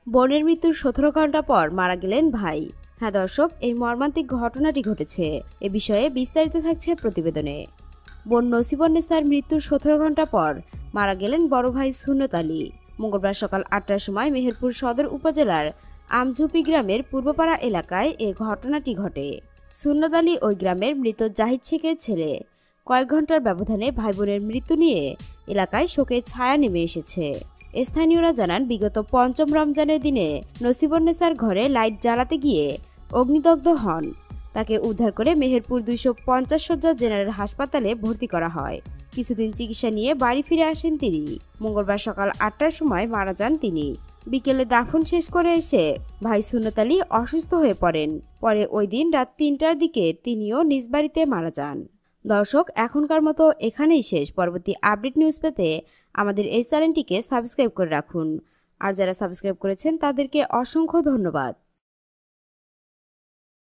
বোনের মৃত্যুর ১৭ ঘন্টা পর মারা গেলেন ভাই। হ্যাঁ দর্শক, এই মর্মান্তিক ঘটনাটি ঘটেছে। এ বিষয়ে বিস্তারিত থাকছে প্রতিবেদনে। বোন নসিবুন্নেছার মৃত্যুর ১৭ ঘন্টা পর মারা গেলেন বড় ভাই সুন্নত আলী। মঙ্গলবার সকাল ৮টার সময় মেহেরপুর সদর উপজেলার আমঝুপি গ্রামের পূর্বপাড়া এলাকায় এ ঘটনাটি ঘটে। সুন্নত আলী ওই গ্রামের মৃত জাহিদ শেখের ছেলে। কয়েক ঘন্টার ব্যবধানে ভাই বোনের মৃত্যু নিয়ে এলাকায় শোকের ছায়া নেমে এসেছে। স্থানীয়রা জানান, বিগত পঞ্চম রমজানের দিনে নসিবুন্নেছার ঘরে লাইট জ্বালাতে গিয়ে অগ্নিদগ্ধ হন। তাকে উদ্ধার করে মেহেরপুর ২৫০ শয্যা জেনারেল হাসপাতালে ভর্তি করা হয়। কিছুদিন চিকিৎসা নিয়ে বাড়ি ফিরে আসেন তিনি। মঙ্গলবার সকাল ৮টার সময় মারা যান তিনি। বিকেলে দাফন শেষ করে এসে ভাই সুন্নত আলী অসুস্থ হয়ে পড়েন। পরে ওই দিন রাত ৩টার দিকে তিনিও নিজ বাড়িতে মারা যান। দর্শক, এখনকার মতো এখানেই শেষ। পরবর্তী আপডেট নিউজ পেতে আমাদের এই চ্যানেলটিকে সাবস্ক্রাইব করে রাখুন। আর যারা সাবস্ক্রাইব করেছেন তাদেরকে অসংখ্য ধন্যবাদ।